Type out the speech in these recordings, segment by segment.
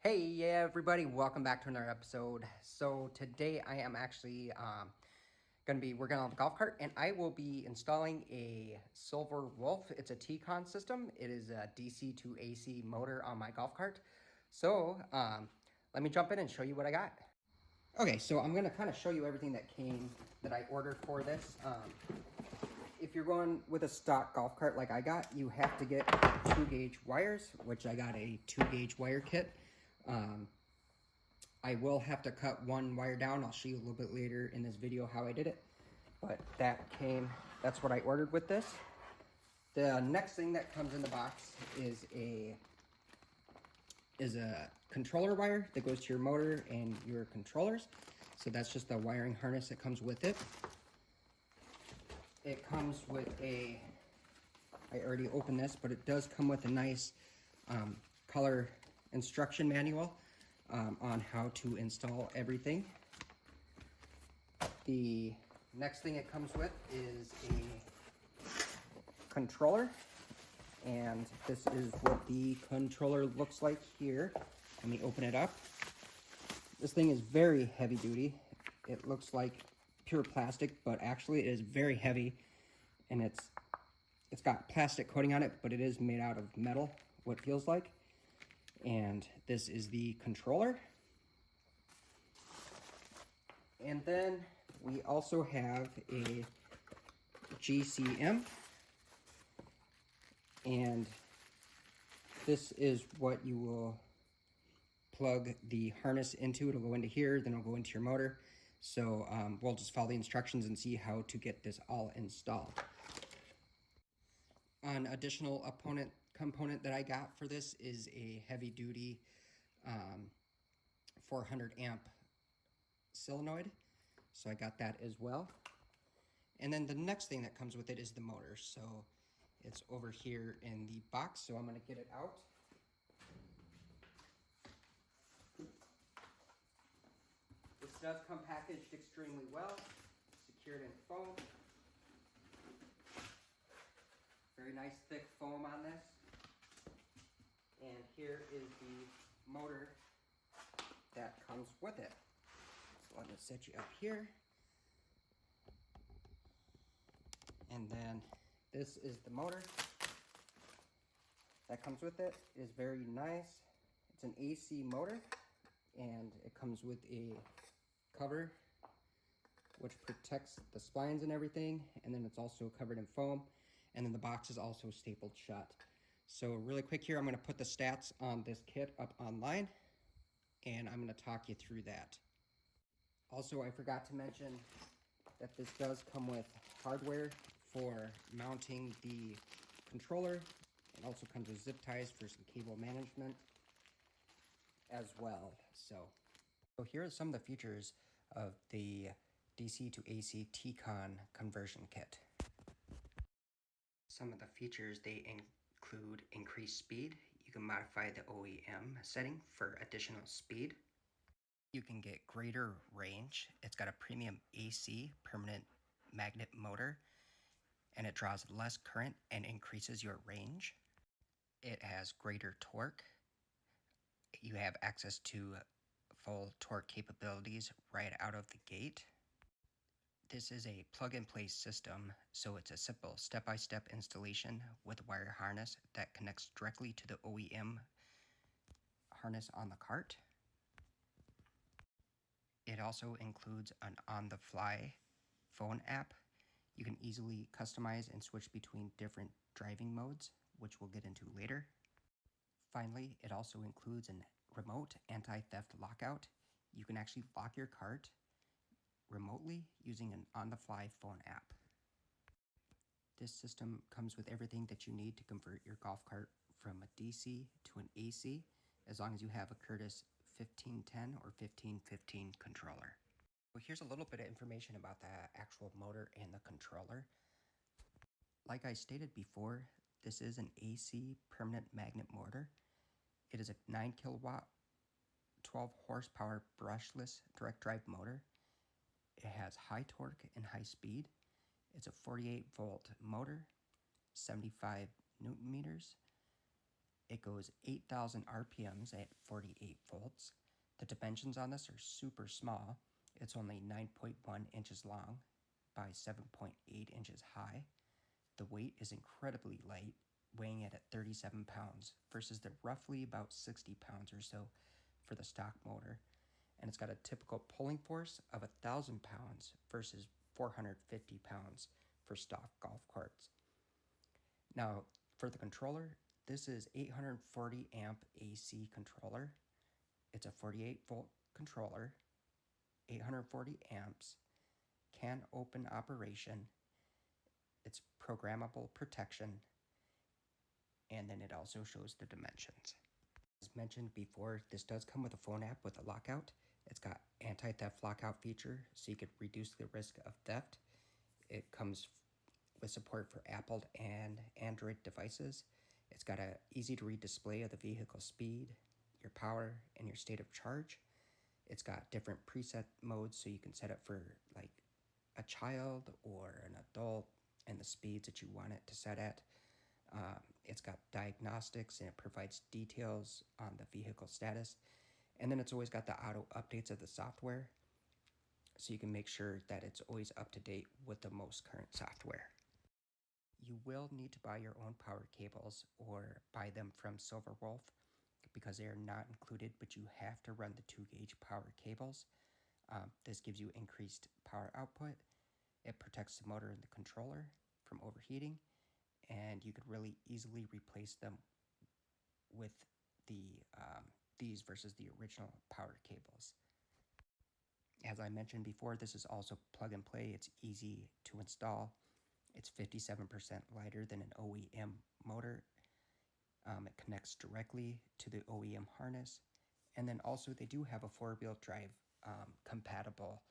Hey everybody, welcome back to another episode. So today I am actually going to be working on the golf cart, and I will be installing a Silver Wolf. It's a Teekon system. It is a DC to AC motor on my golf cart. So let me jump in and show you what I got. Okay, so I'm going to kind of show you everything that I ordered for this. If you're going with a stock golf cart like I got, you have to get 2-gauge wires, which I got a 2-gauge wire kit. I will have to cut one wire down. I'll show you a little bit later in this video how I did it. But that's what I ordered with this. The next thing that comes in the box is a controller wire that goes to your motor and your controllers. So that's just the wiring harness that comes with it. It comes with I already opened this, but it does come with a nice color instruction manual on how to install everything. The next thing it comes with is a controller, and this is what the controller looks like here. Let me open it up. This thing is very heavy duty. It looks like pure plastic, but actually it is very heavy, and it's got plastic coating on it, but it is made out of metal, what it feels like. And this is the controller. And then we also have a GCM, and this is what you will plug the harness into. It'll go into here, then it'll go into your motor. So we'll just follow the instructions and see how to get this all installed. An additional component that I got for this is a heavy duty 400 amp solenoid. So I got that as well. And then the next thing that comes with it is the motor. So it's over here in the box. So I'm going to get it out. This does come packaged extremely well, secured in foam. Very nice thick foam on this. And here is the motor that comes with it. So let me set you up here. And then this is the motor that comes with it. It is very nice. It's an AC motor, and it comes with a cover which protects the splines and everything, and then it's also covered in foam, and then the box is also stapled shut. So really quick here, I'm going to put the stats on this kit up online, and I'm going to talk you through that. Also, I forgot to mention that this does come with hardware for mounting the controller. It also comes with zip ties for some cable management as well. So here are some of the features of the DC to AC Teekon conversion kit. Some of the features, they include increased speed. You can modify the OEM setting for additional speed. You can get greater range. It's got a premium AC permanent magnet motor, and it draws less current and increases your range. It has greater torque. You have access to full torque capabilities right out of the gate. This is a plug-and-play system, so it's a simple step-by-step installation with a wire harness that connects directly to the OEM harness on the cart. It also includes an on-the-fly phone app. You can easily customize and switch between different driving modes, which we'll get into later. Finally, it also includes a remote anti-theft lockout. You can actually lock your cart remotely using an on-the-fly phone app. This system comes with everything that you need to convert your golf cart from a DC to an AC, as long as you have a Curtis 1510 or 1515 controller. Well, here's a little bit of information about the actual motor and the controller. Like I stated before, this is an AC permanent magnet motor. It is a 9 kilowatt, 12 horsepower brushless direct drive motor. It has high torque and high speed. It's a 48 volt motor, 75 newton meters. It goes 8,000 RPMs at 48 volts. The dimensions on this are super small. It's only 9.1 inches long by 7.8 inches high. The weight is incredibly light, weighing it at 37 pounds versus the roughly about 60 pounds or so for the stock motor. And it's got a typical pulling force of 1,000 pounds versus 450 pounds for stock golf carts. Now, for the controller, this is 840 amp AC controller. It's a 48 volt controller, 840 amps, can open operation. It's programmable protection, and then it also shows the dimensions. As mentioned before, this does come with a phone app with a lockout. It's got anti-theft lockout feature, so you could reduce the risk of theft. It comes with support for Apple and Android devices. It's got an easy-to-read display of the vehicle speed, your power, and your state of charge. It's got different preset modes, so you can set it for like a child or an adult and the speeds that you want it to set at. It's got diagnostics, and it provides details on the vehicle status. And then it's always got the auto updates of the software, so you can make sure that it's always up to date with the most current software. You will need to buy your own power cables or buy them from Silverwolf because they are not included, but you have to run the 2-gauge power cables. This gives you increased power output. It protects the motor and the controller from overheating, and you could really easily replace them with these versus the original power cables. As I mentioned before, this is also plug and play. It's easy to install. It's 57% lighter than an OEM motor. It connects directly to the OEM harness. And then also they do have a 4-wheel drive compatible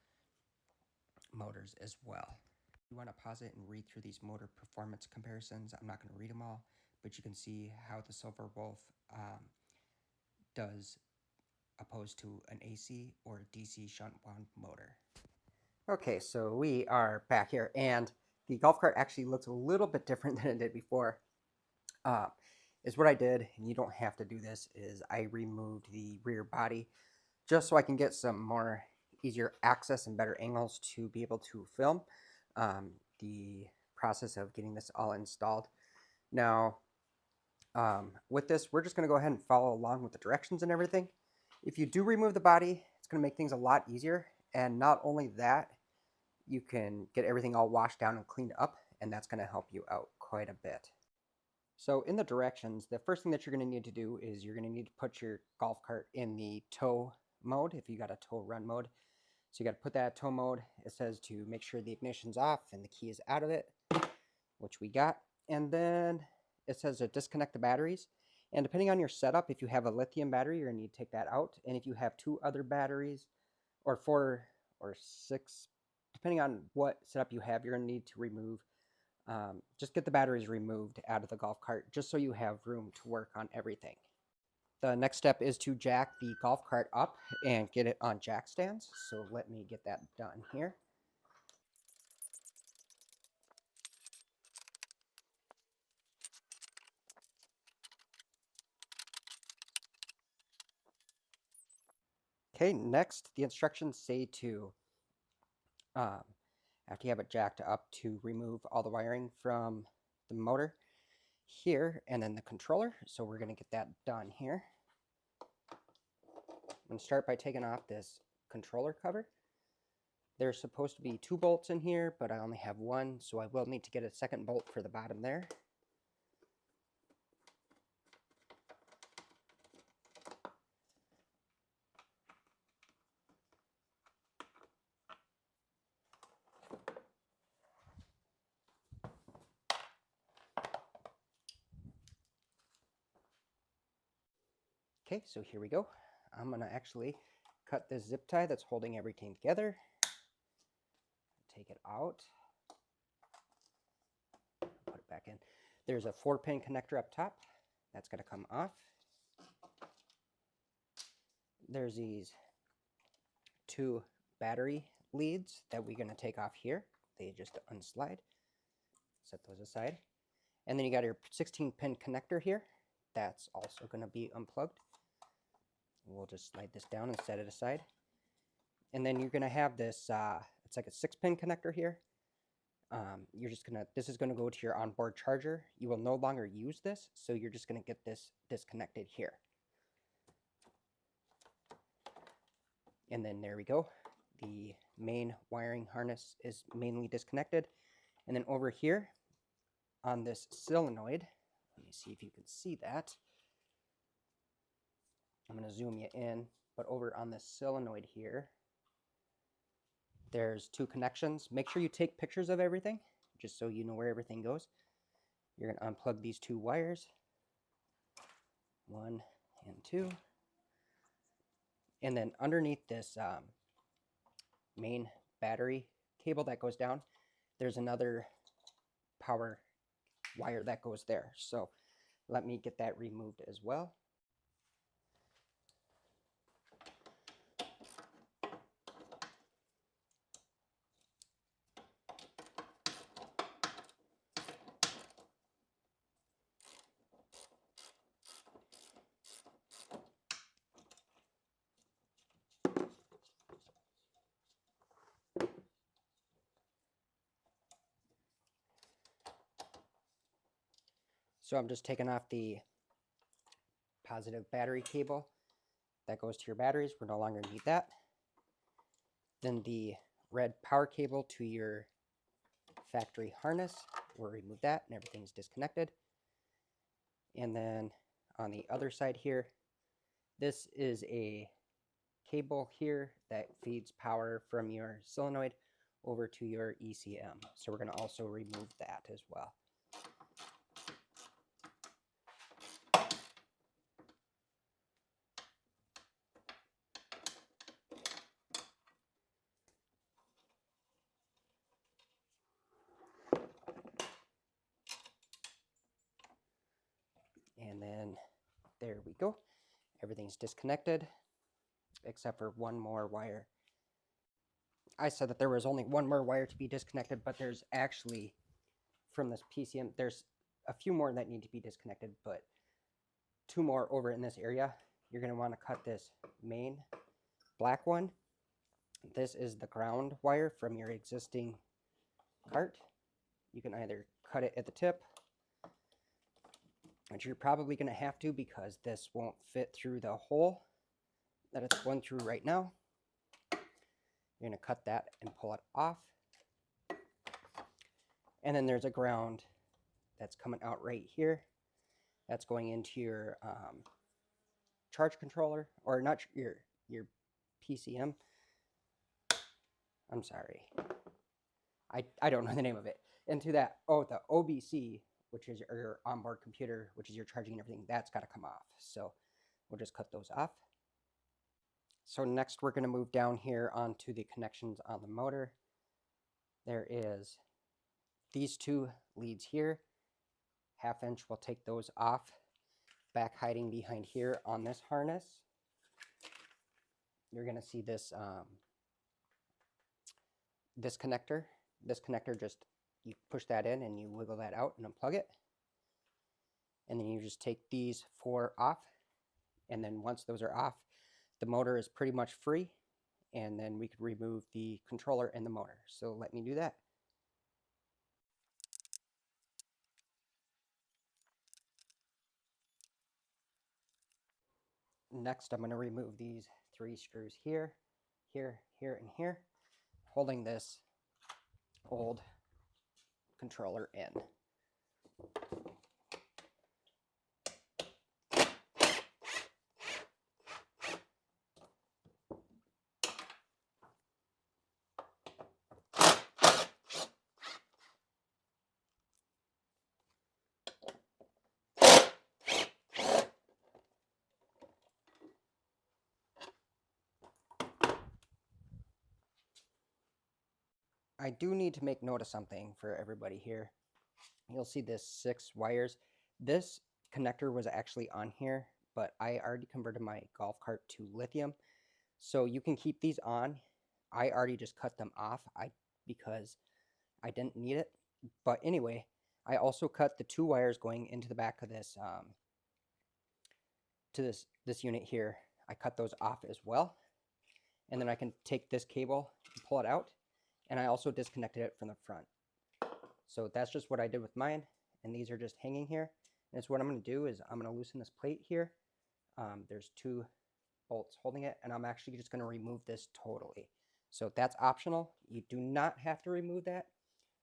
motors as well. If you want to pause it and read through these motor performance comparisons, I'm not going to read them all, but you can see how the Silverwolf does opposed to an AC or DC shunt wound motor. Okay, so we are back here, and the golf cart actually looks a little bit different than it did before. Is what I did, and you don't have to do this, is I removed the rear body just so I can get some more easier access and better angles to be able to film the process of getting this all installed. Now, with this, we're just going to go ahead and follow along with the directions and everything. If you do remove the body, it's going to make things a lot easier. And not only that, you can get everything all washed down and cleaned up, and that's going to help you out quite a bit. So in the directions, the first thing that you're going to need to do is you're going to need to put your golf cart in the tow mode if you got a tow run mode. So you got to put that at tow mode. It says to make sure the ignition's off and the key is out of it, which we got. And then it says to disconnect the batteries. And depending on your setup, if you have a lithium battery, you're going to need to take that out. And if you have 2 other batteries, or 4 or 6, depending on what setup you have, you're going to need to remove. Just get the batteries removed out of the golf cart just so you have room to work on everything. The next step is to jack the golf cart up and get it on jack stands. So let me get that done here. Okay, next the instructions say to, after you have it jacked up, to remove all the wiring from the motor here and then the controller. So we're going to get that done here. I'm going to start by taking off this controller cover. There's supposed to be 2 bolts in here, but I only have 1, so I will need to get a second bolt for the bottom there. Okay, so here we go. I'm going to actually cut this zip tie that's holding everything together. Take it out. Put it back in. There's a 4-pin connector up top. That's going to come off. There's these 2 battery leads that we're going to take off here. They just unslide. Set those aside. And then you got your 16-pin connector here that's also going to be unplugged. We'll just slide this down and set it aside. And then you're going to have this, it's like a 6-pin connector here. This is going to go to your onboard charger. You will no longer use this, so you're just going to get this disconnected here. And then there we go. The main wiring harness is mainly disconnected. And then over here on this solenoid, let me see if you can see that. I'm going to zoom you in, but over on this solenoid here, there's 2 connections. Make sure you take pictures of everything, just so you know where everything goes. You're going to unplug these 2 wires, 1 and 2. And then underneath this main battery cable that goes down, there's another power wire that goes there. So let me get that removed as well. So I'm just taking off the positive battery cable that goes to your batteries. We no longer need that. Then the red power cable to your factory harness, we'll remove that and everything's disconnected. And then on the other side here, this is a cable here that feeds power from your solenoid over to your ECM. So we're going to also remove that as well. And then there we go. Everything's disconnected except for one more wire. I said that there was only one more wire to be disconnected, but there's actually, from this PCM, there's a few more that need to be disconnected, but 2 more over in this area. You're going to want to cut this main black one. This is the ground wire from your existing cart. You can either cut it at the tip, which you're probably going to have to because this won't fit through the hole that it's going through right now. You're going to cut that and pull it off. And then there's a ground that's coming out right here. That's going into your charge controller, or not your PCM. I'm sorry. I don't know the name of it. Into that, the OBC, which is your onboard computer, which is your charging and everything, that's got to come off. So we'll just cut those off. So next we're going to move down here onto the connections on the motor. There is these 2 leads here. 1/2 inch, we'll take those off. Back hiding behind here on this harness, you're going to see this this connector. This connector, just you push that in and you wiggle that out and unplug it. And then you just take these 4 off. And then once those are off, the motor is pretty much free. And then we could remove the controller and the motor. So let me do that. Next, I'm going to remove these 3 screws here, here, here, and here, holding this old controller in. I do need to make note of something for everybody here. You'll see this 6 wires. This connector was actually on here, but I already converted my golf cart to lithium. So you can keep these on. I already just cut them off because I didn't need it. But anyway, I also cut the 2 wires going into the back of this to this unit here, I cut those off as well. And then I can take this cable and pull it out. And I also disconnected it from the front. So that's just what I did with mine. And these are just hanging here. And so what I'm going to do is I'm going to loosen this plate here. There's 2 bolts holding it. And I'm actually just going to remove this totally. So that's optional. You do not have to remove that.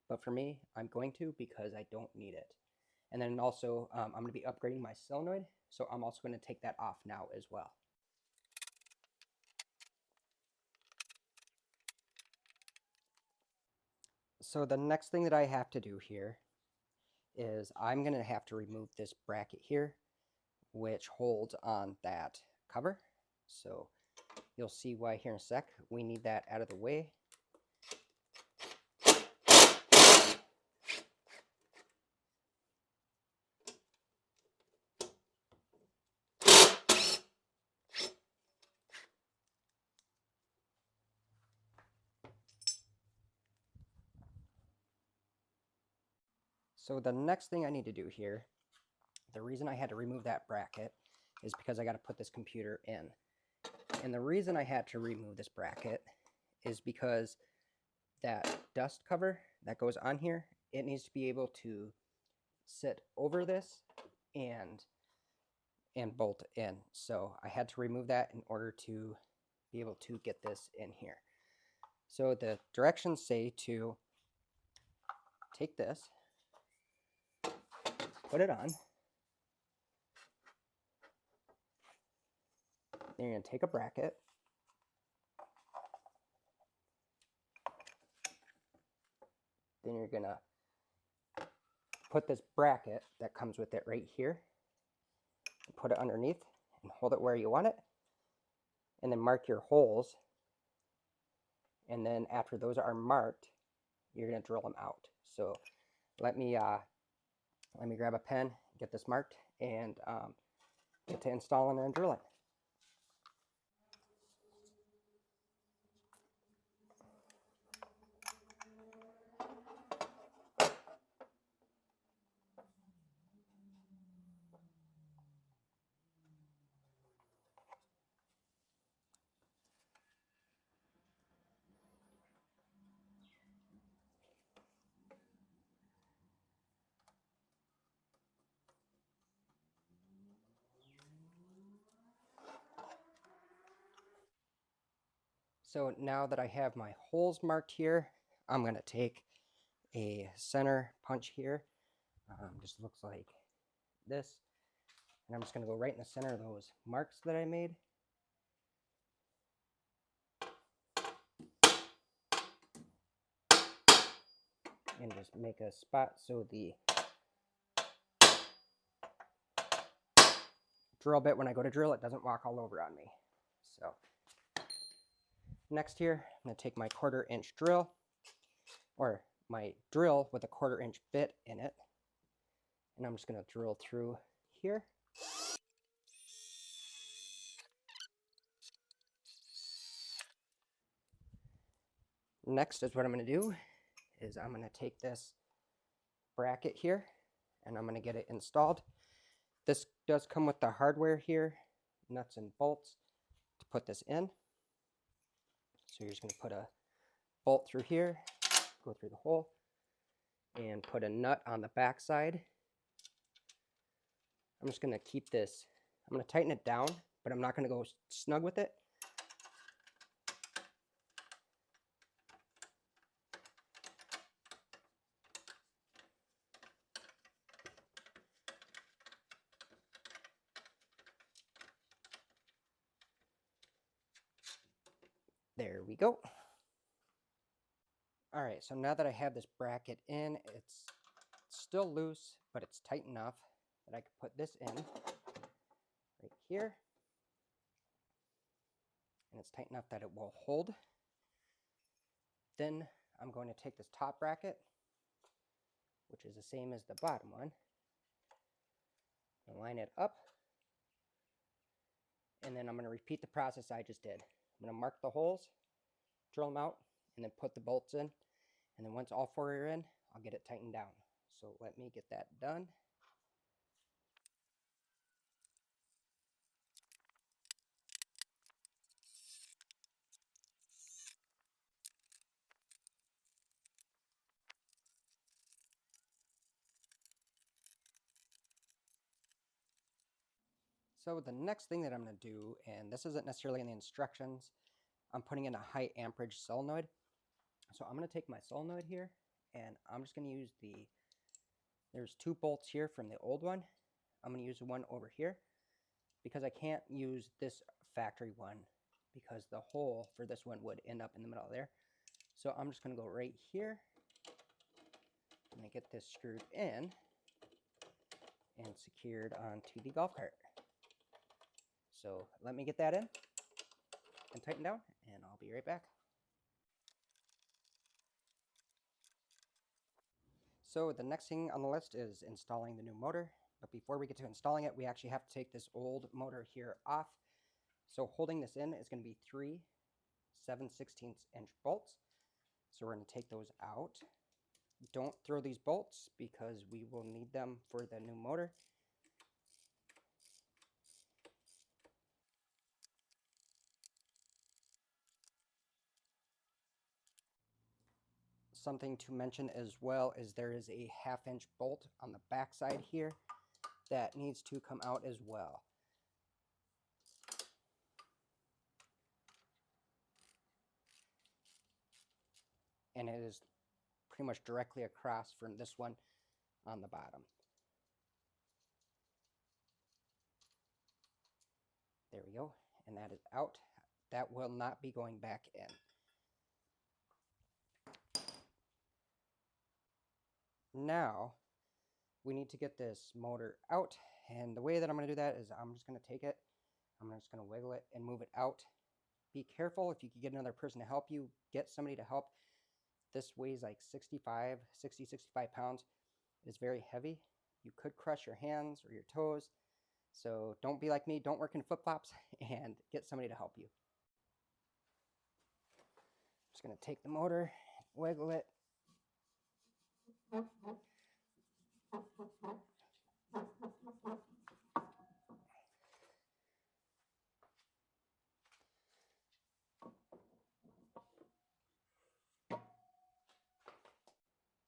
But for me, I'm going to because I don't need it. And then also, I'm going to be upgrading my solenoid. So I'm also going to take that off now as well. So the next thing that I have to do here is I'm going to have to remove this bracket here, which holds on that cover. So you'll see why here in a sec. We need that out of the way. So the next thing I need to do here, the reason I had to remove that bracket is because I got to put this computer in. And the reason I had to remove this bracket is because that dust cover that goes on here, it needs to be able to sit over this and bolt in. So I had to remove that in order to be able to get this in here. So the directions say to take this, put it on, then you're going to take a bracket, then you're going to put this bracket that comes with it right here, put it underneath and hold it where you want it, and then mark your holes. And then after those are marked, you're going to drill them out. So let me grab a pen, get this marked, and get to installing and drilling. So now that I have my holes marked here, I'm going to take a center punch here. Just looks like this. And I'm just going to go right in the center of those marks that I made. And just make a spot so the drill bit, when I go to drill, it doesn't walk all over on me. So next here, I'm going to take my 1/4 inch drill, or my drill with a 1/4 inch bit in it. And I'm just going to drill through here. Next is what I'm going to do is I'm going to take this bracket here and I'm going to get it installed. This does come with the hardware here, nuts and bolts to put this in. So you're just going to put a bolt through here, go through the hole, and put a nut on the back side. I'm just going to keep this, I'm going to tighten it down, but I'm not going to go snug with it. There we go. All right, so now that I have this bracket in, it's still loose, but it's tight enough that I can put this in right here. And it's tight enough that it will hold. Then I'm going to take this top bracket, which is the same as the bottom one, and line it up. And then I'm going to repeat the process I just did. I'm going to mark the holes, drill them out, and then put the bolts in. And then once all 4 are in, I'll get it tightened down. So let me get that done. So the next thing that I'm going to do, and this isn't necessarily in the instructions, I'm putting in a high amperage solenoid. So I'm going to take my solenoid here, and I'm just going to use there's 2 bolts here from the old one. I'm going to use the one over here because I can't use this factory one because the hole for this one would end up in the middle there. So I'm just going to go right here. I'm going to get this screwed in and secured onto the golf cart. So let me get that in and tighten down, and I'll be right back. So the next thing on the list is installing the new motor. But before we get to installing it, we actually have to take this old motor here off. So holding this in is going to be 3 7/16 inch bolts. So we're going to take those out. Don't throw these bolts because we will need them for the new motor. Something to mention as well is there is a 1/2 inch bolt on the back side here that needs to come out as well. And it is pretty much directly across from this one on the bottom. There we go. And that is out. That will not be going back in. Now, we need to get this motor out. And the way that I'm going to do that is I'm just going to take it, I'm just going to wiggle it and move it out. Be careful if you can get another person to help you. Get somebody to help. This weighs like 60, 65 pounds. It's very heavy. You could crush your hands or your toes. So don't be like me. Don't work in flip-flops and get somebody to help you. Just going to take the motor, wiggle it.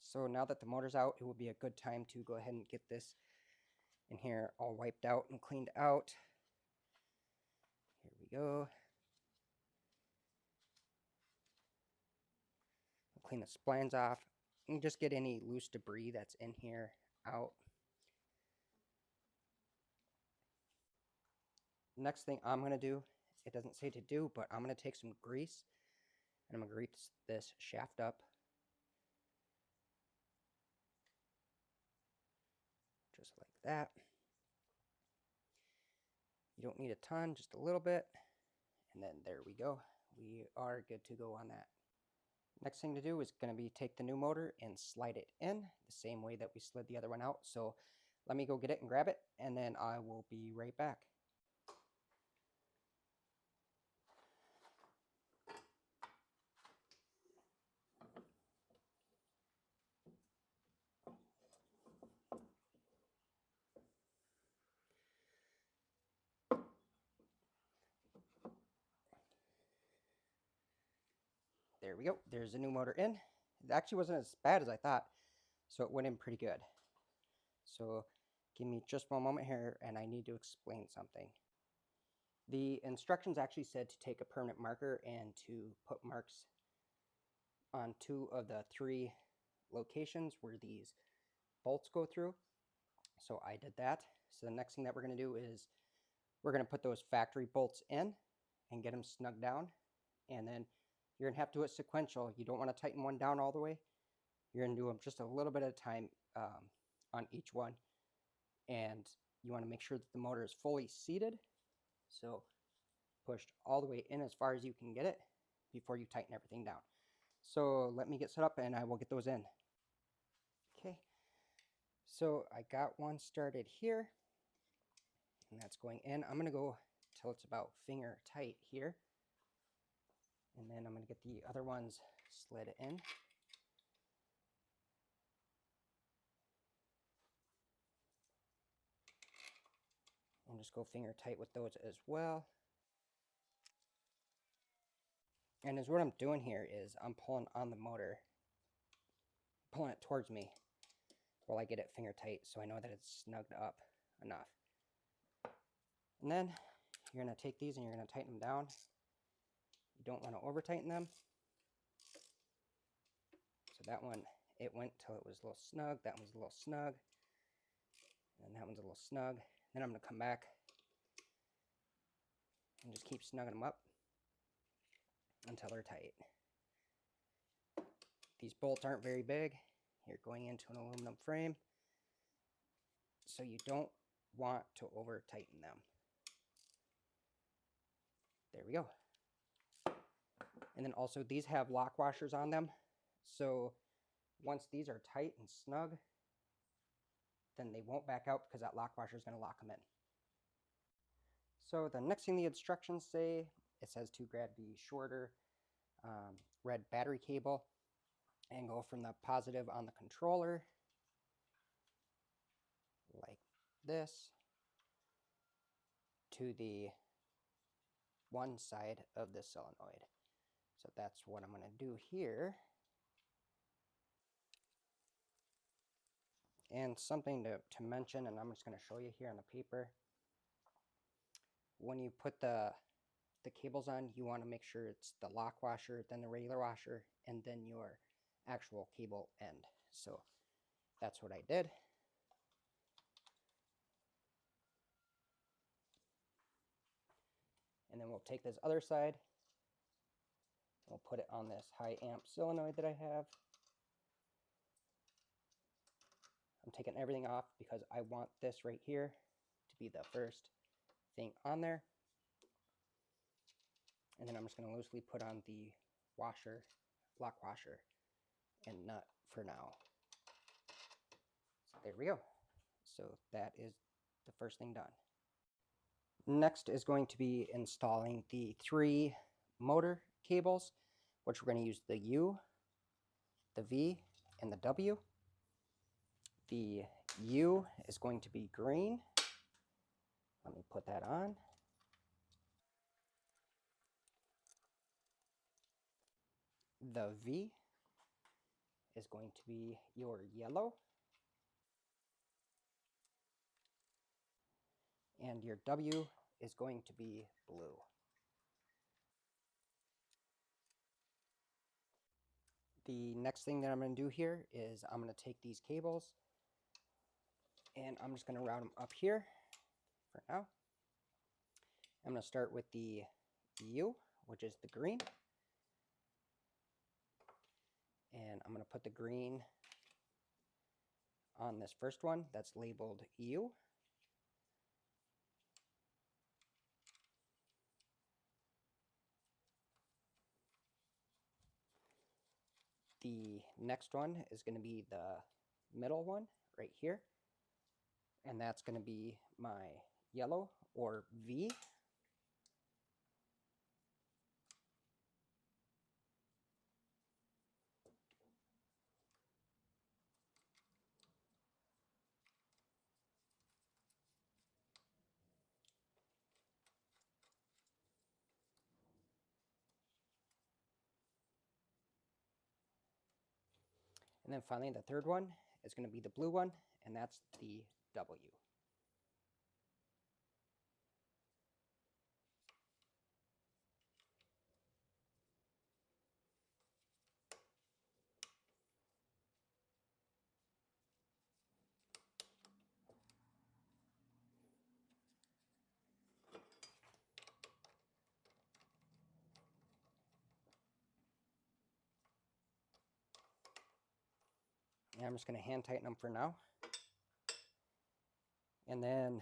So now that the motor's out, it will be a good time to go ahead and get this in here all wiped out and cleaned out. Here we go. Clean the splines off and just get any loose debris that's in here out. Next thing I'm going to do, it doesn't say to do, but I'm going to take some grease and I'm going to grease this shaft up. Just like that. You don't need a ton, just a little bit. And then there we go. We are good to go on that. Next thing to do is going to be take the new motor and slide it in the same way that we slid the other one out. So let me go get it and grab it, and then I will be right back. There we go. There's a new motor in. It actually wasn't as bad as I thought, so it went in pretty good. So give me just one moment here, and I need to explain something. The instructions actually said to take a permanent marker and to put marks on 2 of the 3 locations where these bolts go through. So I did that. So the next thing that we're going to do is we're going to put those factory bolts in and get them snug down. And then you're going to have to do it sequential. You don't want to tighten one down all the way. You're going to do them just a little bit at a time on each one. And you want to make sure that the motor is fully seated. So pushed all the way in as far as you can get it before you tighten everything down. So let me get set up and I will get those in. Okay. So I got one started here. And that's going in. I'm going to go till it's about finger tight here. And then I'm going to get the other ones slid in. And just go finger tight with those as well. And as what I'm doing here is I'm pulling on the motor, pulling it towards me while I get it finger tight so I know that it's snugged up enough. And then you're going to take these and you're going to tighten them down. You don't want to over tighten them. So that one, it went till it was a little snug. That one's a little snug. And that one's a little snug. Then I'm going to come back and just keep snugging them up until they're tight. These bolts aren't very big. You're going into an aluminum frame, so you don't want to over tighten them. There we go. And then also these have lock washers on them, so once these are tight and snug, then they won't back out because that lock washer is going to lock them in. So the next thing the instructions say, it says to grab the shorter red battery cable and go from the positive on the controller like this to the one side of the solenoid. So that's what I'm going to do here. And something to mention, and I'm just going to show you here on the paper. When you put the cables on, you want to make sure it's the lock washer, then the regular washer, and then your actual cable end. So that's what I did. And then we'll take this other side, and we'll put it on this high amp solenoid that I have. I'm taking everything off because I want this right here to be the first thing on there. And then I'm just going to loosely put on the washer, lock washer, and nut for now. So there we go. So that is the first thing done. Next is going to be installing the 3 motor cables, which we're going to use the U, the V, and the W. The U is going to be green. Let me put that on. The V is going to be your yellow. And your W is going to be blue. The next thing that I'm going to do here is I'm going to take these cables and I'm just going to route them up here for now. I'm going to start with the U, which is the green. And I'm going to put the green on this first one that's labeled U. The next one is going to be the middle one right here. And that's going to be my yellow, or V. And then finally, the third one is going to be the blue one, and that's the W. And I'm just going to hand tighten them for now. And then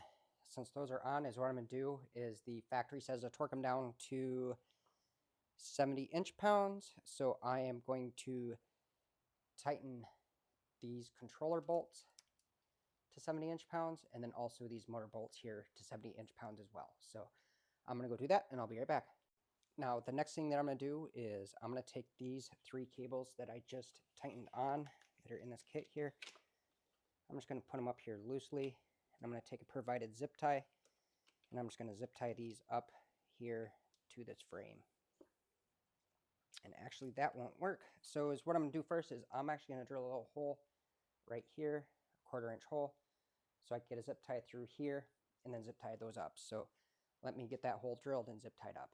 since those are on, is what I'm going to do is the factory says to torque them down to 70 inch-pounds. So I am going to tighten these controller bolts to 70 inch-pounds, and then also these motor bolts here to 70 inch-pounds as well. So I'm going to go do that, and I'll be right back. Now, the next thing that I'm going to do is I'm going to take these 3 cables that I just tightened on that are in this kit here. I'm just going to put them up here loosely, and I'm going to take a provided zip tie, and I'm just going to zip tie these up here to this frame. And actually that won't work. So what I'm going to do first is I'm actually going to drill a little hole right here, a 1/4 inch hole, so I can get a zip tie through here and then zip tie those up. So Let me get that hole drilled and zip tied up.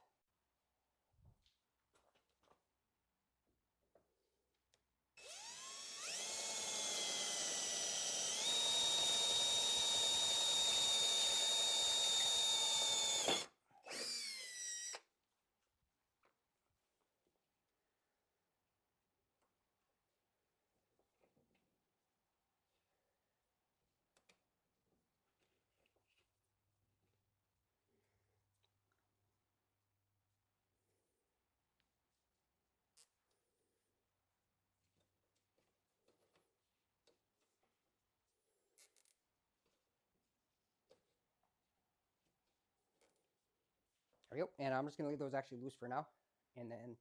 There we go. And I'm just going to leave those actually loose for now. And then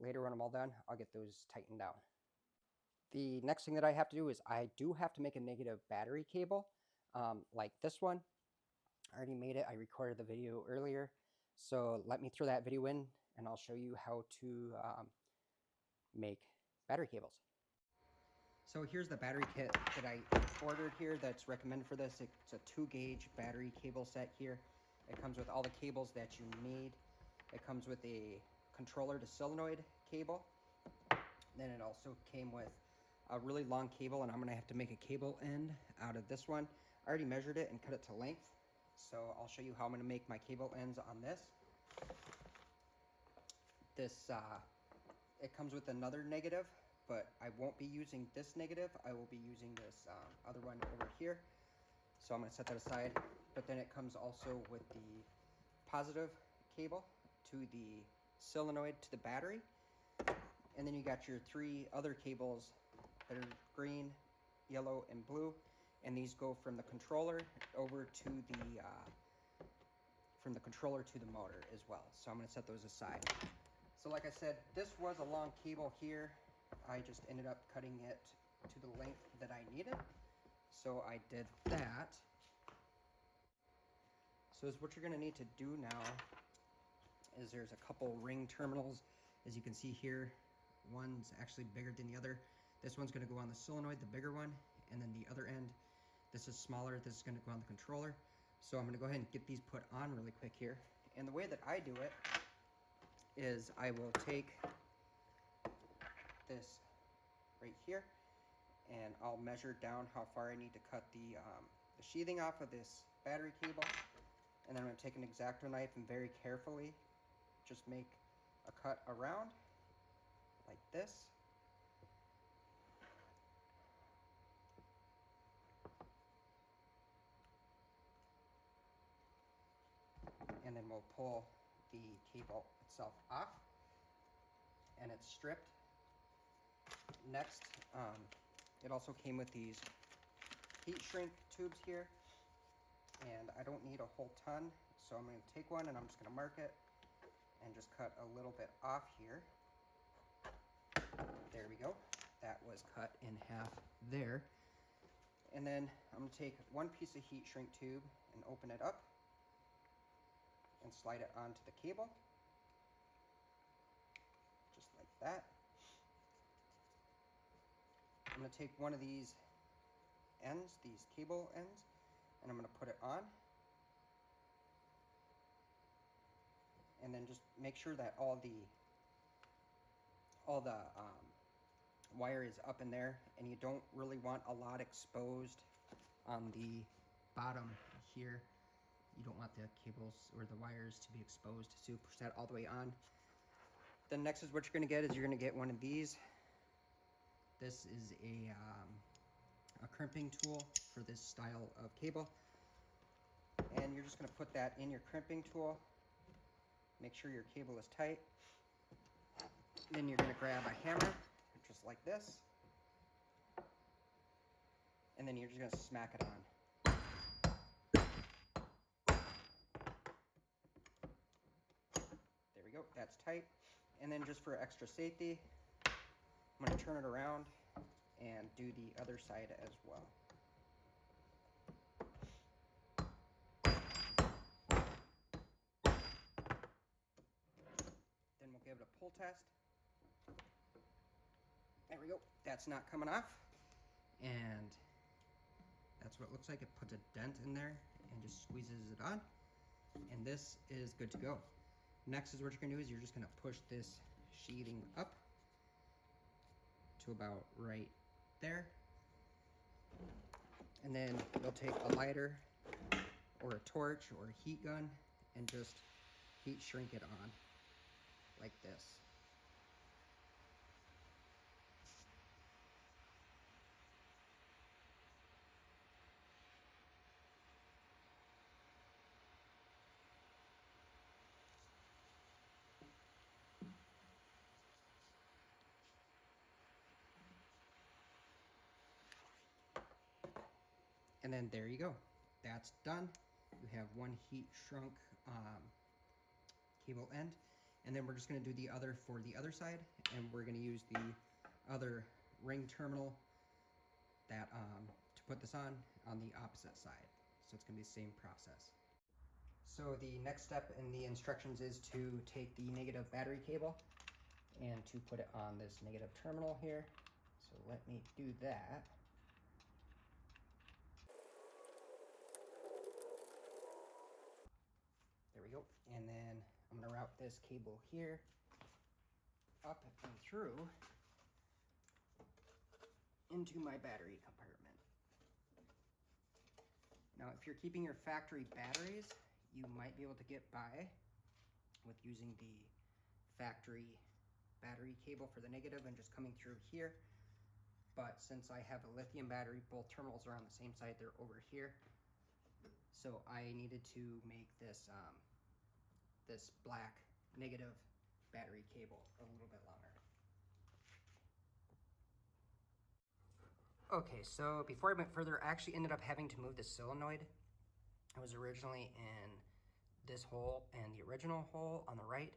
later when I'm all done, I'll get those tightened down. The next thing that I have to do is I do have to make a negative battery cable like this one. I already made it. I recorded the video earlier. So let me throw that video in and I'll show you how to make battery cables. So here's the battery kit that I ordered here that's recommended for this. It's a 2-gauge battery cable set here. It comes with all the cables that you need. It comes with a controller to solenoid cable. Then it also came with a really long cable, and I'm gonna have to make a cable end out of this one. I already measured it and cut it to length. So I'll show you how I'm gonna make my cable ends on this. It comes with another negative, but I won't be using this negative. I will be using this other one over here. So I'm gonna set that aside. But then it comes also with the positive cable to the solenoid to the battery. And then you got your 3 other cables that are green, yellow, and blue. And these go from the controller over to the from the controller to the motor as well. So I'm gonna set those aside. So like I said, this was a long cable here. I just ended up cutting it to the length that I needed. So I did that. So what you're gonna need to do now is there's a couple ring terminals. As you can see here, one's actually bigger than the other. This one's gonna go on the solenoid, the bigger one, and then the other end, this is smaller, this is gonna go on the controller. So I'm gonna go ahead and get these put on really quick here. And the way that I do it is I will take this right here and I'll measure down how far I need to cut the sheathing off of this battery cable. And then I'm gonna take an X-Acto knife and very carefully just make a cut around like this. And then we'll pull the cable itself off and it's stripped. Next, it also came with these heat shrink tubes here, and I don't need a whole ton, so I'm going to take one and I'm just going to mark it and just cut a little bit off here. There we go. That was cut in half there. And then I'm going to take one piece of heat shrink tube and open it up and slide it onto the cable, just like that. I'm going to take one of these ends, these cable ends, and I'm going to put it on. And then just make sure that all the wire is up in there, and you don't really want a lot exposed on the bottom here. You don't want the cables or the wires to be exposed, so you push that all the way on. Then next is what you're going to get is you're going to get one of these. This is a crimping tool for this style of cable, and you're just going to put that in your crimping tool. Make sure your cable is tight. Then you're going to grab a hammer just like this, and then you're just going to smack it on. There we go, that's tight. And then just for extra safety, I'm going to turn it around and do the other side as well. Then we'll give it a pull test. There we go, that's not coming off. And that's what it looks like. It puts a dent in there and just squeezes it on. And this is good to go. Next is what you're going to do is you're just going to push this sheathing up to about right there. And then you'll take a lighter or a torch or a heat gun and just heat shrink it on like this. And then there you go. That's done. You have one heat shrunk cable end. And then we're just going to do the other for the other side. And we're going to use the other ring terminal that to put this on the opposite side. So it's going to be the same process. So the next step in the instructions is to take the negative battery cable and to put it on this negative terminal here. So let me do that. There we go. And then I'm going to route this cable here up and through into my battery compartment. Now, if you're keeping your factory batteries, you might be able to get by with using the factory battery cable for the negative and just coming through here. But since I have a lithium battery, both terminals are on the same side, they're over here. So I needed to make this this black negative battery cable a little bit longer. Okay, so before I went further, I actually ended up having to move the solenoid. It was originally in this hole and the original hole on the right.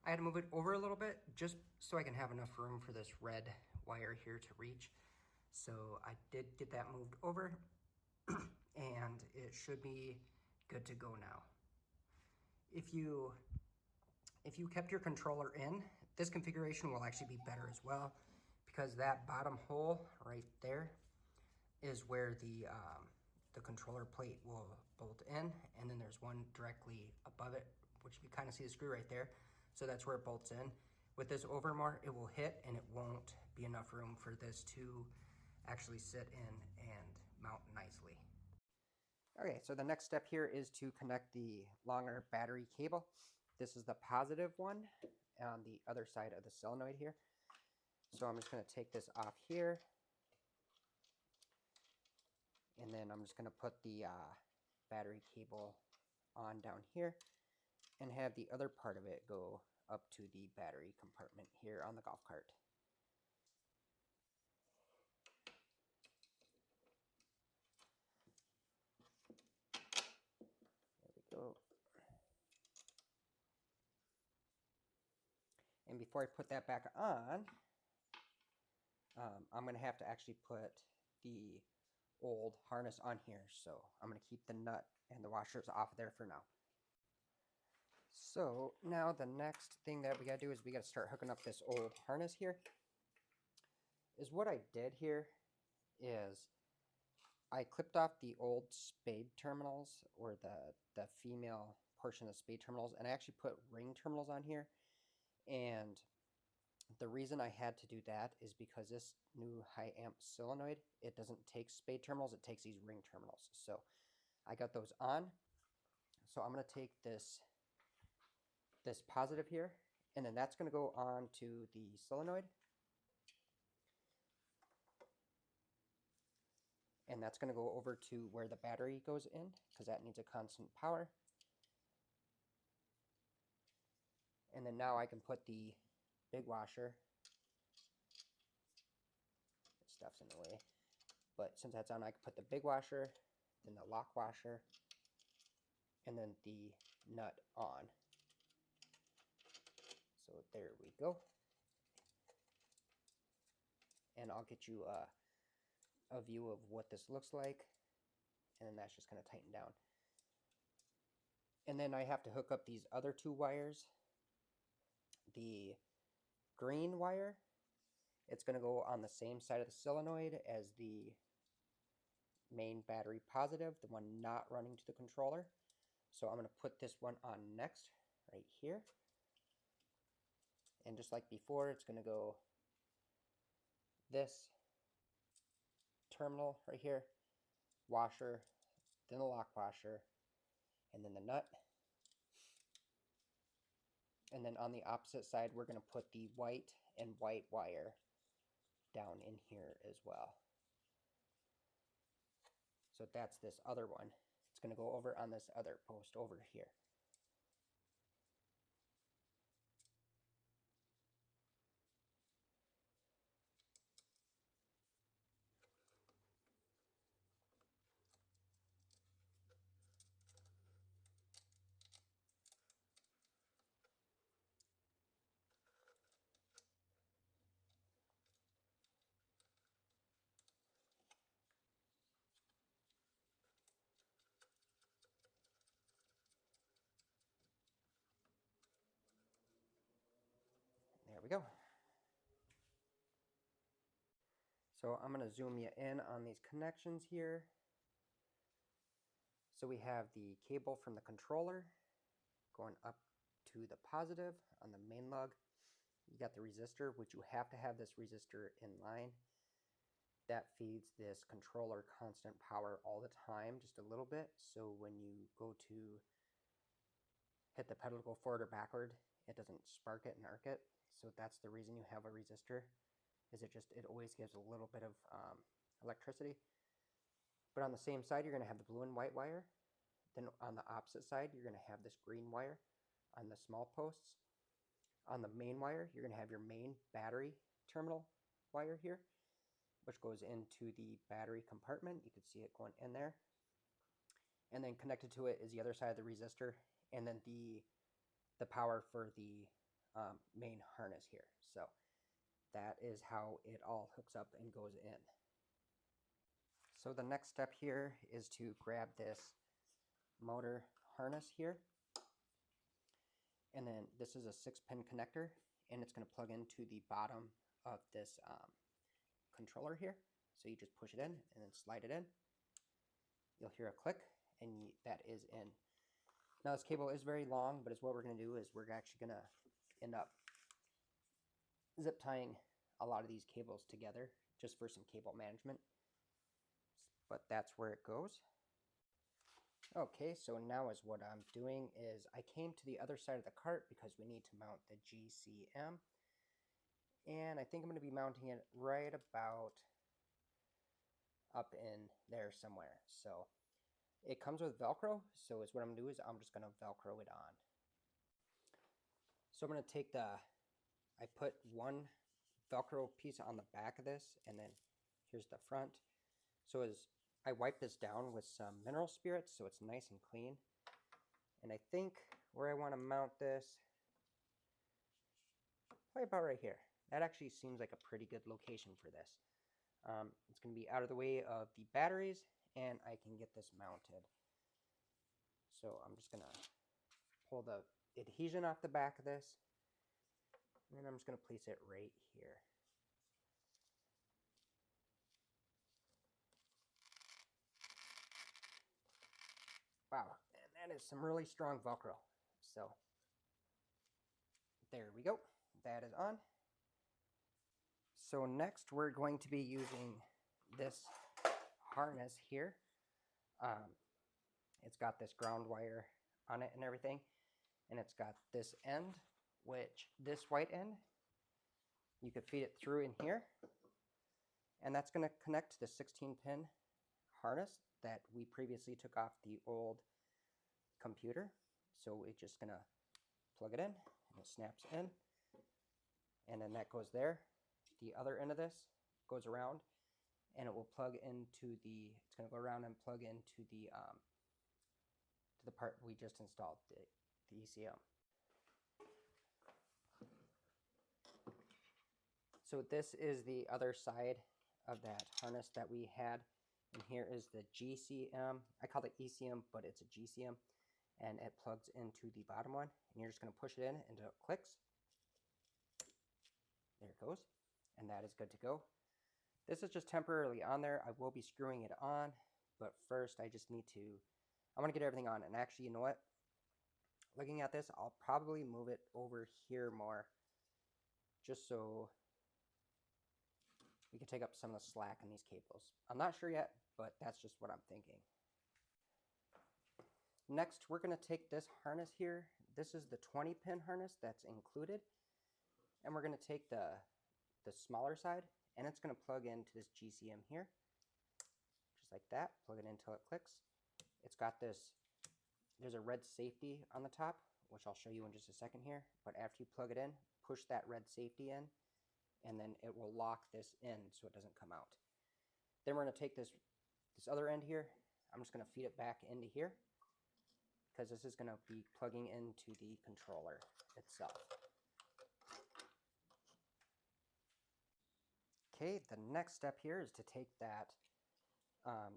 I had to move it over a little bit just so I can have enough room for this red wire here to reach. So I did get that moved over and it should be good to go now. If you kept your controller in, this configuration will actually be better as well, because that bottom hole right there is where the controller plate will bolt in, and then there's one directly above it, which you kind of see the screw right there. So that's where it bolts in. With this over more, it will hit and it won't be enough room for this to actually sit in and mount nicely. Okay, so the next step here is to connect the longer battery cable. This is the positive one on the other side of the solenoid here. So I'm just going to take this off here. And then I'm just going to put the battery cable on down here and have the other part of it go up to the battery compartment here on the golf cart. There we go. And before I put that back on, I'm going to have to actually put the old harness on here. So I'm going to keep the nut and the washers off there for now. So now the next thing that we got to do is we got to start hooking up this old harness here. Is what I did here is I clipped off the old spade terminals, or the female portion of the spade terminals, and I actually put ring terminals on here. And the reason I had to do that is because this new high amp solenoid, it doesn't take spade terminals, it takes these ring terminals. So I got those on. So I'm going to take this positive here, and then that's going to go on to the solenoid. And that's going to go over to where the battery goes in, because that needs a constant power. And then now I can put the big washer. Stuff's in the way. But since that's on, I can put the big washer, then the lock washer, and then the nut on. So there we go. And I'll get you a view of what this looks like. And then that's just going to tighten down. And then I have to hook up these other two wires. The green wire, it's going to go on the same side of the solenoid as the main battery positive, the one not running to the controller. So I'm going to put this one on next, right here. And just like before, it's going to go this terminal right here, washer, then the lock washer, and then the nut. And then on the opposite side, we're going to put the white and white wire down in here as well. So that's this other one. It's going to go over on this other post over here. There we go. So I'm going to zoom you in on these connections here. So we have the cable from the controller going up to the positive on the main lug. You got the resistor, which you have to have this resistor in line. That feeds this controller constant power all the time, just a little bit. So when you go to hit the pedal to go forward or backward, it doesn't spark it and arc it. So that's the reason you have a resistor, is it always gives a little bit of electricity. But on the same side, you're going to have the blue and white wire. Then on the opposite side, you're going to have this green wire on the small posts. On the main wire, you're going to have your main battery terminal wire here, which goes into the battery compartment. You can see it going in there. And then connected to it is the other side of the resistor, and then the power for the main harness here. So that is how it all hooks up and goes in. So the next step here is to grab this motor harness here. And then this is a 6-pin connector, and it's going to plug into the bottom of this controller here. So you just push it in and then slide it in. You'll hear a click, and that is in. Now this cable is very long, but what we're going to do is we're actually going to end up zip tying a lot of these cables together just for some cable management. But that's where it goes. Okay, so now is what I'm doing is I came to the other side of the cart because we need to mount the GCM. And I think I'm going to be mounting it right about up in there somewhere. So it comes with Velcro, so what I'm going to do is I'm just going to Velcro it on. So I'm going to take I put one Velcro piece on the back of this, and then here's the front. So I wipe this down with some mineral spirits so it's nice and clean. And I think where I want to mount this, probably about right here. That actually seems like a pretty good location for this. It's going to be out of the way of the batteries, and I can get this mounted. So I'm just going to pull the adhesion off the back of this, and then I'm just going to place it right here. Wow, and that is some really strong Velcro. So there we go. That is on. So next we're going to be using this harness here. It's got this ground wire on it and everything. And it's got this end, which this white end, you could feed it through in here. And that's going to connect to the 16-pin harness that we previously took off the old computer. So it's just going to plug it in, and it snaps in. And then that goes there. The other end of this goes around, and it will plug into it's going to go around and plug into to the part we just installed, the ECM. So this is the other side of that harness that we had. And here is the GCM. I call it ECM, but it's a GCM. And it plugs into the bottom one. And you're just going to push it in until it clicks. There it goes. And that is good to go. This is just temporarily on there. I will be screwing it on. But first, I just need to I want to get everything on. And actually, you know what? Looking at this, I'll probably move it over here more, just so we can take up some of the slack in these cables. I'm not sure yet, but that's just what I'm thinking. Next, we're going to take this harness here. This is the 20-pin harness that's included. And we're going to take the smaller side, and it's going to plug into this GCM here, just like that. Plug it in until it clicks. It's got this, there's a red safety on the top, which I'll show you in just a second here. But after you plug it in, push that red safety in, and then it will lock this in so it doesn't come out. Then we're going to take this other end here. I'm just going to feed it back into here, because this is going to be plugging into the controller itself. Okay, the next step here is to take that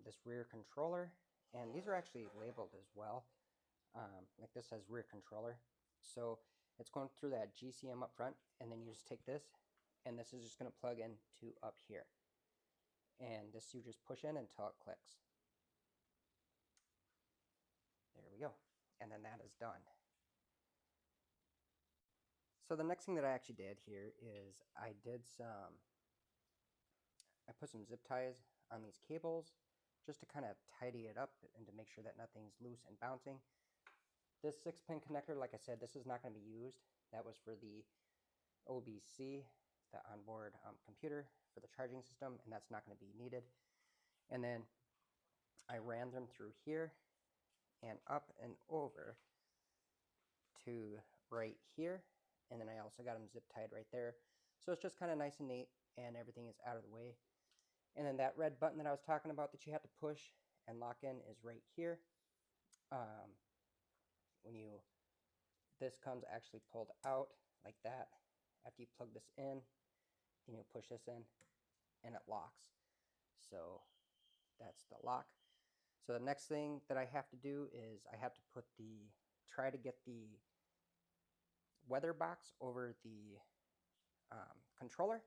this rear controller, and these are actually labeled as well. Like this says rear controller. So it's going through that GCM up front, and then you just take this, and this is just going to plug into up here. And this you just push in until it clicks. There we go. And then that is done. So the next thing that I actually did here is I put some zip ties on these cables just to kind of tidy it up and to make sure that nothing's loose and bouncing. This 6-pin connector, like I said, this is not going to be used. That was for the OBC, the onboard computer for the charging system, and that's not going to be needed. And then I ran them through here and up and over to right here. And then I also got them zip tied right there. So it's just kind of nice and neat, and everything is out of the way. And then that red button that I was talking about that you have to push and lock in is right here. This comes actually pulled out like that. After you plug this in, then you push this in, and it locks. So that's the lock. So the next thing that I have to do is I have to try to get the weather box over the controller.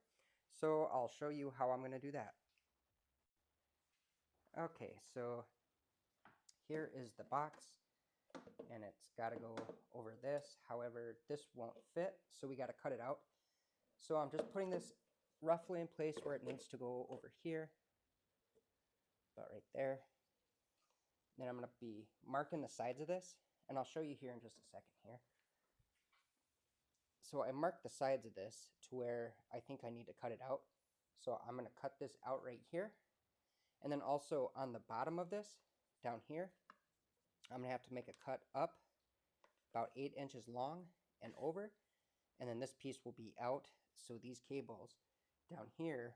So I'll show you how I'm going to do that. Okay, so here is the box, and it's got to go over this. However, this won't fit, so we got to cut it out. So I'm just putting this roughly in place where it needs to go over here, about right there. Then I'm going to be marking the sides of this, and I'll show you here in just a second here. So I marked the sides of this to where I think I need to cut it out. So I'm going to cut this out right here. And then also on the bottom of this, down here, I'm going to have to make a cut up about 8 inches long and over. And then this piece will be out. So these cables down here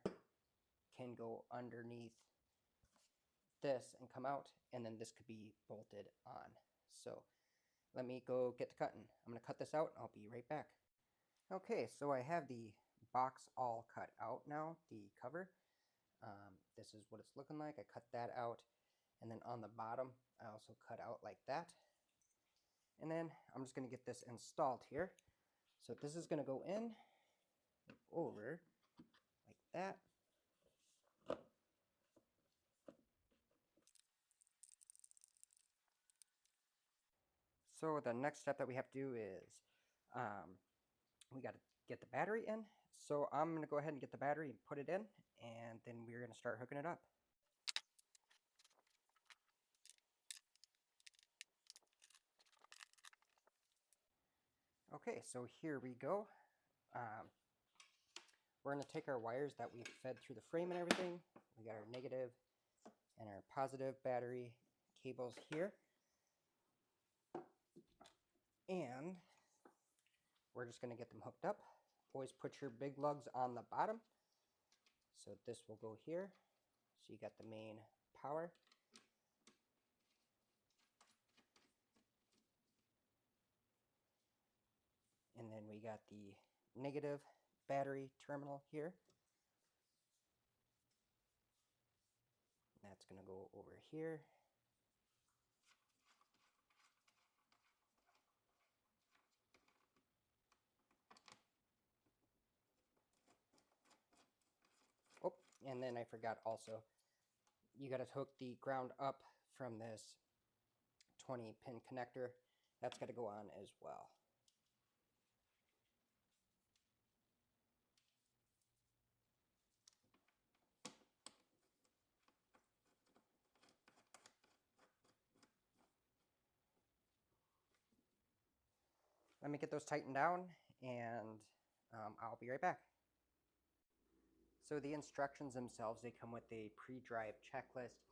can go underneath this and come out. And then this could be bolted on. So let me go get to cutting. I'm going to cut this out. I'll be right back. Okay, so I have the box all cut out now, the cover. This is what it's looking like. I cut that out. And then on the bottom, I also cut out like that. And then I'm just going to get this installed here. So this is going to go in over like that. So the next step that we have to do is we got to get the battery in. So I'm going to go ahead and get the battery and put it in, and then we're going to start hooking it up. Okay, so here we go. We're going to take our wires that we fed through the frame and everything. We got our negative and our positive battery cables here. And we're just going to get them hooked up. Always put your big lugs on the bottom. So this will go here. So you got the main power. And then we got the negative battery terminal here. That's going to go over here. Oh, and then I forgot also, you got to hook the ground up from this 20 pin connector. That's got to go on as well. Let me get those tightened down, and I'll be right back. So the instructions themselves, they come with a pre-drive checklist.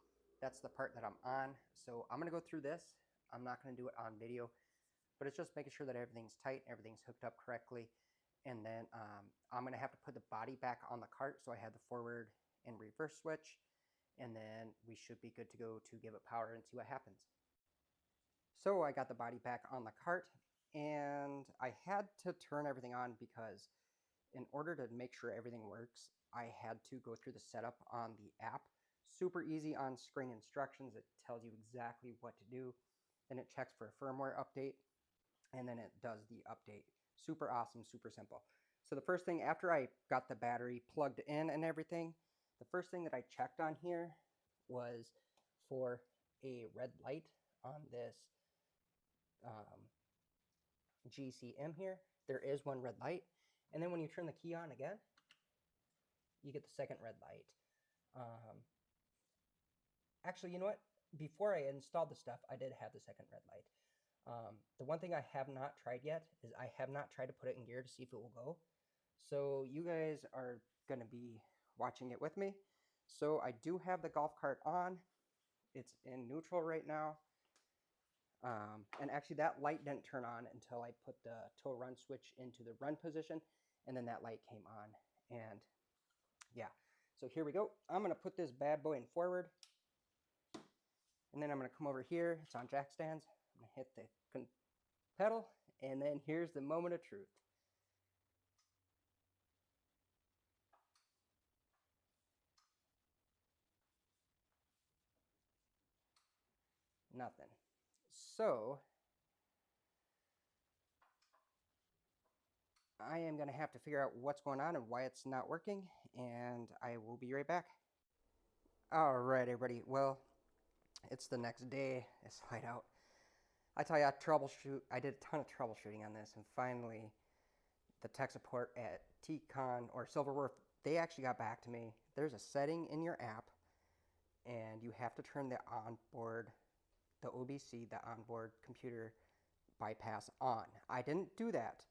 That's the part that I'm on. So I'm going to go through this. I'm not going to do it on video, but it's just making sure that everything's tight, everything's hooked up correctly. And then I'm going to have to put the body back on the cart. So I have the forward and reverse switch. And then we should be good to go to give it power and see what happens. So I got the body back on the cart, and I had to turn everything on because in order to make sure everything works, I had to go through the setup on the app. Super easy on screen instructions. It tells you exactly what to do. Then it checks for a firmware update, and then it does the update. Super awesome, super simple. So the first thing, after I got the battery plugged in and everything, the first thing that I checked on here was for a red light on this GCM here. There is one red light. And then when you turn the key on again, you get the second red light. Actually, you know what? Before I installed the stuff, I did have the second red light. The one thing I have not tried yet is I have not tried to put it in gear to see if it will go. So you guys are going to be watching it with me. So I do have the golf cart on. It's in neutral right now. And actually that light didn't turn on until I put the tow run switch into the run position, and then that light came on. And yeah, so here we go. I'm going to put this bad boy in forward, and then I'm going to come over here. It's on jack stands. I'm going to hit the pedal, and then here's the moment of truth. Nothing. So I am going to have to figure out what's going on and why it's not working, and I will be right back. All right, everybody. Well, it's the next day. It's light out. I tell you, I did a ton of troubleshooting on this, and finally, the tech support at Teekon or Silverworth, they actually got back to me. There's a setting in your app, and you have to turn the onboard, the OBC, the onboard computer bypass on. I didn't do that,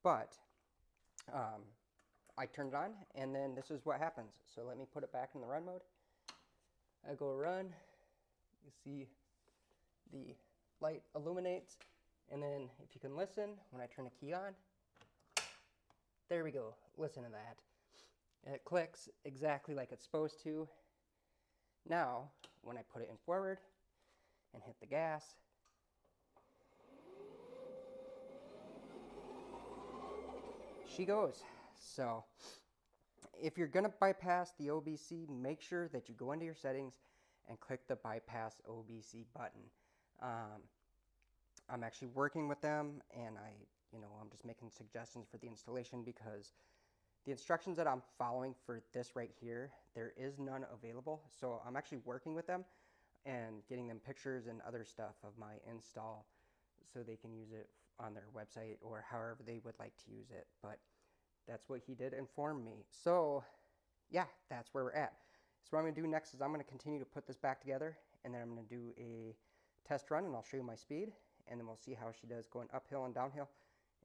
but I turned it on, and then this is what happens. So let me put it back in the run mode. I go run. You see the light illuminates, and then if you can listen, when I turn the key on, there we go. Listen to that. It clicks exactly like it's supposed to. Now, when I put it in forward and hit the gas, she goes. So if you're going to bypass the OBC, make sure that you go into your settings and click the bypass OBC button. I'm actually working with them, and I'm just making suggestions for the installation because the instructions that I'm following for this right here, there is none available. So I'm actually working with them and getting them pictures and other stuff of my install so they can use it on their website or however they would like to use it. But that's what he did inform me. So yeah, that's where we're at. So what I'm going to do next is I'm going to continue to put this back together, and then I'm going to do a test run, and I'll show you my speed, and then we'll see how she does going uphill and downhill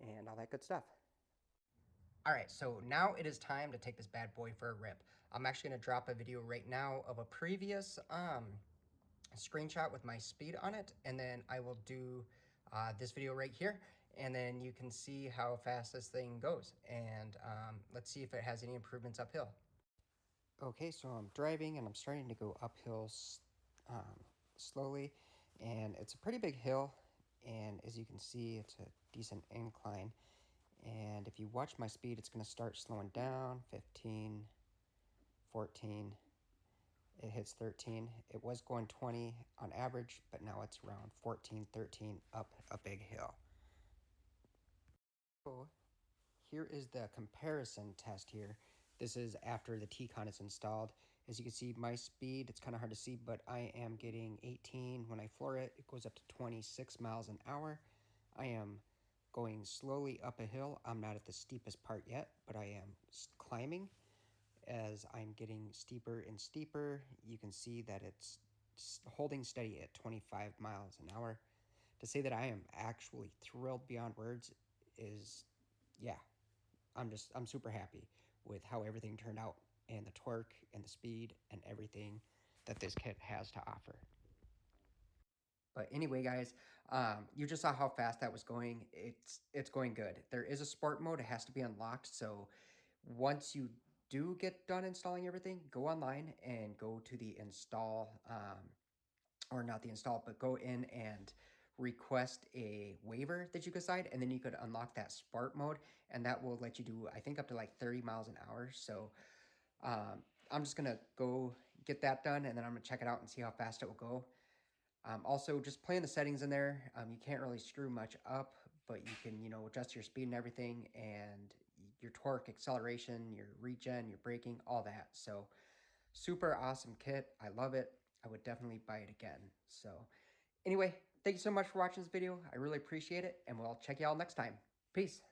and all that good stuff. All right, so now it is time to take this bad boy for a rip. I'm actually going to drop a video right now of a previous screenshot with my speed on it, and then I will do this video right here, and then you can see how fast this thing goes, and let's see if it has any improvements uphill. Okay, so I'm driving, and I'm starting to go uphill slowly, and it's a pretty big hill, and as you can see, it's a decent incline. And if you watch my speed, it's going to start slowing down. 15, 14, it hits 13. It was going 20 on average, but now it's around 14, 13 up a big hill. So here is the comparison test here. This is after the Teekon is installed. As you can see, my speed, it's kind of hard to see, but I am getting 18. When I floor it, it goes up to 26 miles an hour. I am going slowly up a hill. I'm not at the steepest part yet, but I am climbing. As I'm getting steeper and steeper, you can see that it's holding steady at 25 miles an hour. To say that I am actually thrilled beyond words is, yeah, I'm super happy with how everything turned out and the torque and the speed and everything that this kit has to offer. But anyway, guys, you just saw how fast that was going. It's going good. There is a sport mode. It has to be unlocked. So once you do get done installing everything, go online and go to the install, or not the install, but go in and request a waiver that you could sign, and then you could unlock that sport mode, and that will let you do, I think, up to like 30 miles an hour. So I'm just gonna go get that done, and then I'm gonna check it out and see how fast it will go. Also, just playing the settings in there, you can't really screw much up, but you can, adjust your speed and everything, and your torque, acceleration, your regen, your braking, all that. So, super awesome kit. I love it. I would definitely buy it again. So, anyway, thank you so much for watching this video. I really appreciate it, and we'll check you all next time. Peace.